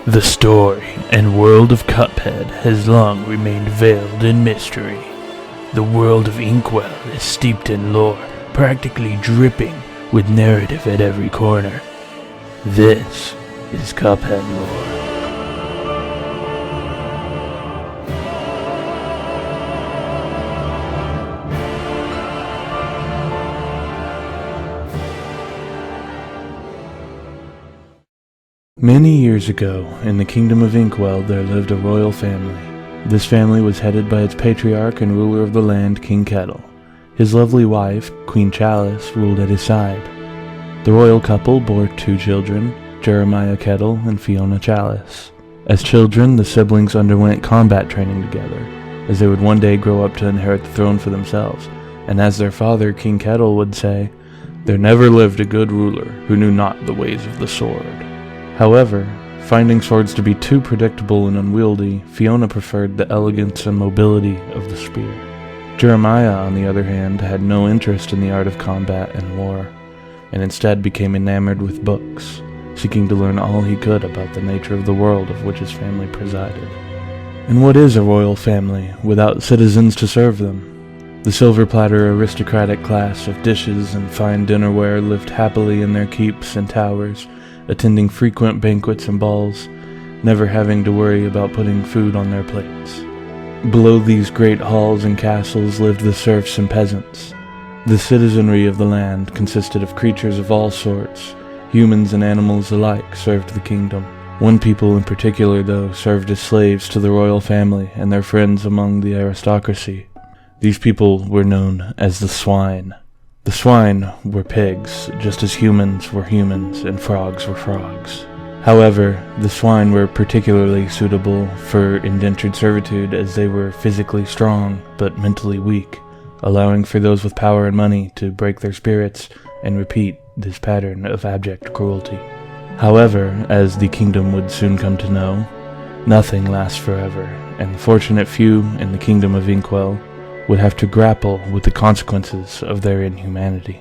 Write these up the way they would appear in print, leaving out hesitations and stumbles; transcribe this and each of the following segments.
The story and world of Cuphead has long remained veiled in mystery. The world of Inkwell is steeped in lore, practically dripping with narrative at every corner. This is Cuphead lore. Many years ago, in the kingdom of Inkwell, there lived a royal family. This family was headed by its patriarch and ruler of the land, King Kettle. His lovely wife, Queen Chalice, ruled at his side. The royal couple bore 2 children, Jeremiah Kettle and Fiona Chalice. As children, the siblings underwent combat training together, as they would one day grow up to inherit the throne for themselves. And as their father, King Kettle, would say, "There never lived a good ruler who knew not the ways of the sword." However, finding swords to be too predictable and unwieldy, Fiona preferred the elegance and mobility of the spear. Jeremiah, on the other hand, had no interest in the art of combat and war, and instead became enamored with books, seeking to learn all he could about the nature of the world of which his family presided. And what is a royal family without citizens to serve them? The silver-platter aristocratic class of dishes and fine dinnerware lived happily in their keeps and towers, attending frequent banquets and balls, never having to worry about putting food on their plates. Below these great halls and castles lived the serfs and peasants. The citizenry of the land consisted of creatures of all sorts. Humans and animals alike served the kingdom. One people in particular, though, served as slaves to the royal family and their friends among the aristocracy. These people were known as the swine. The swine were pigs, just as humans were humans and frogs were frogs. However, the swine were particularly suitable for indentured servitude as they were physically strong but mentally weak, allowing for those with power and money to break their spirits and repeat this pattern of abject cruelty. However, as the kingdom would soon come to know, nothing lasts forever, and the fortunate few in the kingdom of Inkwell would have to grapple with the consequences of their inhumanity.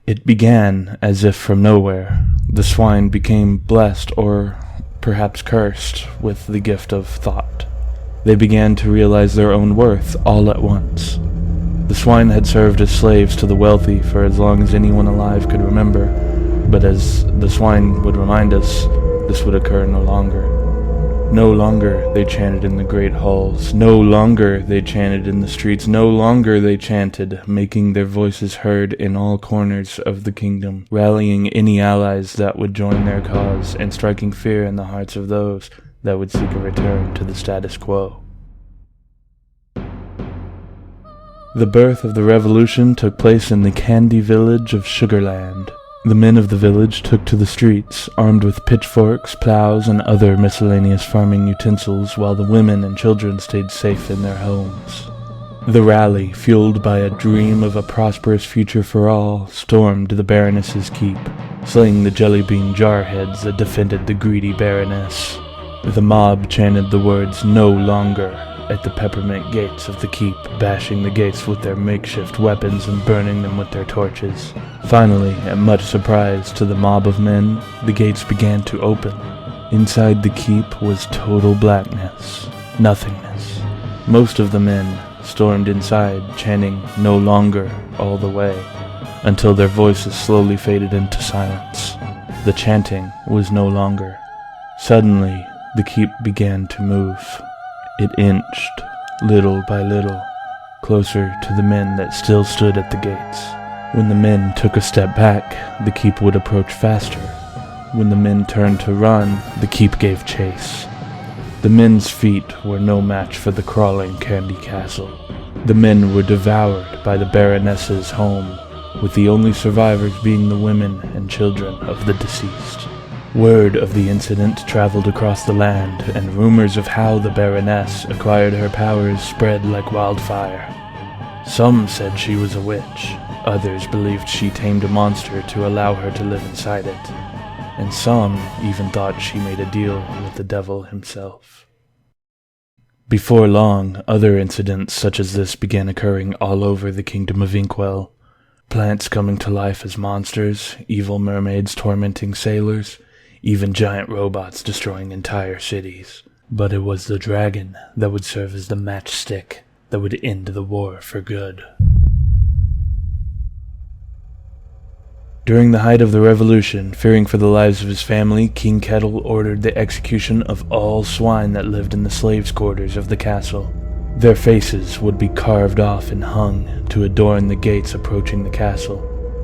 It began as if from nowhere. The swine became blessed, or perhaps cursed, with the gift of thought. They began to realize their own worth all at once. The swine had served as slaves to the wealthy for as long as anyone alive could remember, but as the swine would remind us, this would occur no longer. No longer they chanted in the great halls, no longer they chanted in the streets, no longer they chanted, making their voices heard in all corners of the kingdom, rallying any allies that would join their cause, and striking fear in the hearts of those that would seek a return to the status quo. The birth of the revolution took place in the candy village of Sugarland. The men of the village took to the streets, armed with pitchforks, plows, and other miscellaneous farming utensils, while the women and children stayed safe in their homes. The rally, fueled by a dream of a prosperous future for all, stormed the Baroness's keep, slaying the jelly-bean jarheads that defended the greedy Baroness. The mob chanted the words "No longer" at the peppermint gates of the keep, bashing the gates with their makeshift weapons and burning them with their torches. Finally, at much surprise to the mob of men, the gates began to open. Inside the keep was total blackness, nothingness. Most of the men stormed inside, chanting "No longer" all the way, until their voices slowly faded into silence. The chanting was no longer. Suddenly, the keep began to move. It inched, little by little, closer to the men that still stood at the gates. When the men took a step back, the keep would approach faster. When the men turned to run, the keep gave chase. The men's feet were no match for the crawling candy castle. The men were devoured by the Baroness's home, with the only survivors being the women and children of the deceased. Word of the incident traveled across the land, and rumors of how the Baroness acquired her powers spread like wildfire. Some said she was a witch, others believed she tamed a monster to allow her to live inside it, and some even thought she made a deal with the devil himself. Before long, other incidents such as this began occurring all over the kingdom of Inkwell. Plants coming to life as monsters, evil mermaids tormenting sailors, even giant robots destroying entire cities. But it was the dragon that would serve as the matchstick that would end the war for good. During the height of the revolution, fearing for the lives of his family, King Kettle ordered the execution of all swine that lived in the slaves' quarters of the castle. Their faces would be carved off and hung to adorn the gates approaching the castle.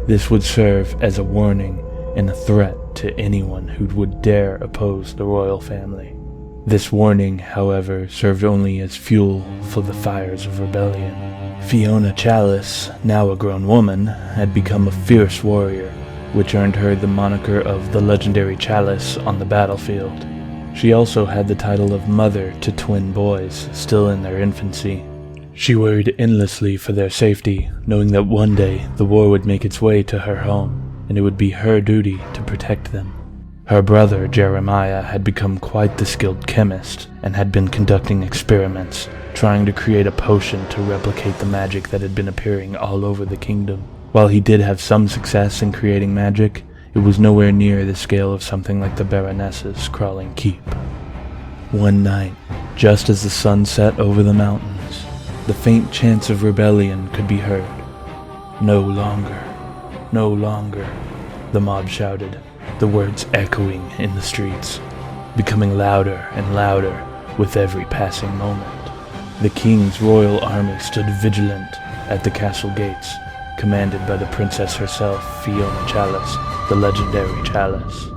This would serve as a warning and a threat to anyone who would dare oppose the royal family. This warning, however, served only as fuel for the fires of rebellion. Fiona Chalice, now a grown woman, had become a fierce warrior, which earned her the moniker of the legendary Chalice on the battlefield. She also had the title of mother to twin boys, still in their infancy. She worried endlessly for their safety, knowing that one day the war would make its way to her home, and it would be her duty to protect them. Her brother, Jeremiah, had become quite the skilled chemist, and had been conducting experiments, trying to create a potion to replicate the magic that had been appearing all over the kingdom. While he did have some success in creating magic, it was nowhere near the scale of something like the Baroness's crawling keep. One night, just as the sun set over the mountains, the faint chants of rebellion could be heard. "No longer, no longer," the mob shouted, the words echoing in the streets, becoming louder and louder with every passing moment. The king's royal army stood vigilant at the castle gates, commanded by the princess herself, Fiona Chalice, the legendary Chalice.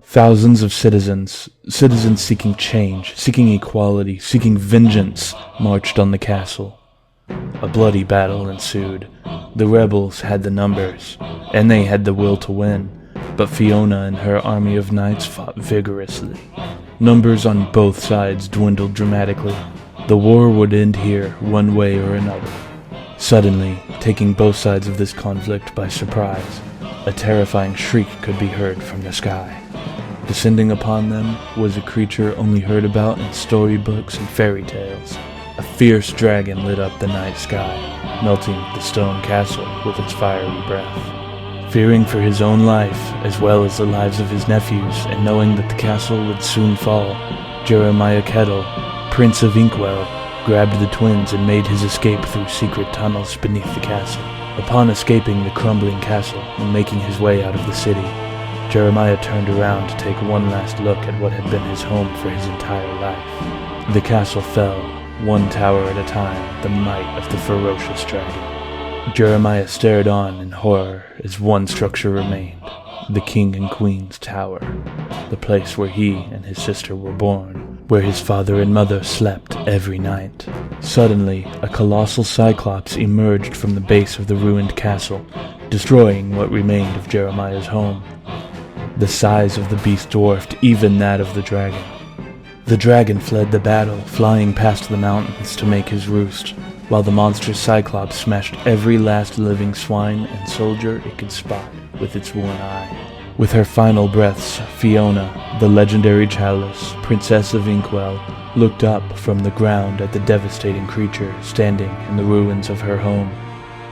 Thousands of citizens seeking change, seeking equality, seeking vengeance, marched on the castle. A bloody battle ensued. The rebels had the numbers, and they had the will to win, but Fiona and her army of knights fought vigorously. Numbers on both sides dwindled dramatically. The war would end here one way or another. Suddenly, taking both sides of this conflict by surprise, a terrifying shriek could be heard from the sky. Descending upon them was a creature only heard about in storybooks and fairy tales. A fierce dragon lit up the night sky, melting the stone castle with its fiery breath. Fearing for his own life, as well as the lives of his nephews, and knowing that the castle would soon fall, Jeremiah Kettle, Prince of Inkwell, grabbed the twins and made his escape through secret tunnels beneath the castle. Upon escaping the crumbling castle and making his way out of the city, Jeremiah turned around to take one last look at what had been his home for his entire life. The castle fell, one tower at a time, the might of the ferocious dragon. Jeremiah stared on in horror as one structure remained, the King and Queen's Tower, the place where he and his sister were born, where his father and mother slept every night. Suddenly, a colossal cyclops emerged from the base of the ruined castle, destroying what remained of Jeremiah's home. The size of the beast dwarfed even that of the dragon. The dragon fled the battle, flying past the mountains to make his roost, while the monstrous cyclops smashed every last living swine and soldier it could spot with its one eye. With her final breaths, Fiona, the legendary Chalice, Princess of Inkwell, looked up from the ground at the devastating creature standing in the ruins of her home,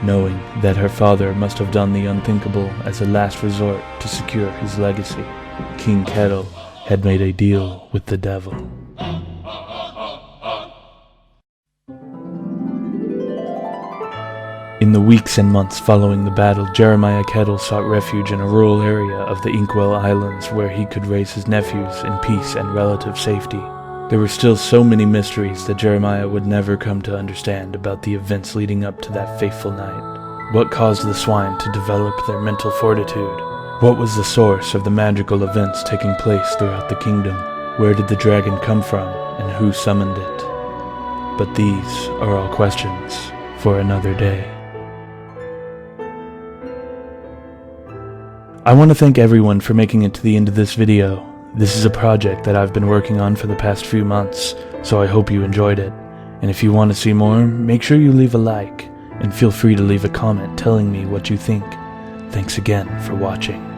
knowing that her father must have done the unthinkable as a last resort to secure his legacy. King Kettle had made a deal with the devil. In the weeks and months following the battle, Jeremiah Kettle sought refuge in a rural area of the Inkwell Islands where he could raise his nephews in peace and relative safety. There were still so many mysteries that Jeremiah would never come to understand about the events leading up to that fateful night. What caused the swine to develop their mental fortitude? What was the source of the magical events taking place throughout the kingdom? Where did the dragon come from, and who summoned it? But these are all questions for another day. I want to thank everyone for making it to the end of this video. This is a project that I've been working on for the past few months, so I hope you enjoyed it. And if you want to see more, make sure you leave a like, and feel free to leave a comment telling me what you think. Thanks again for watching.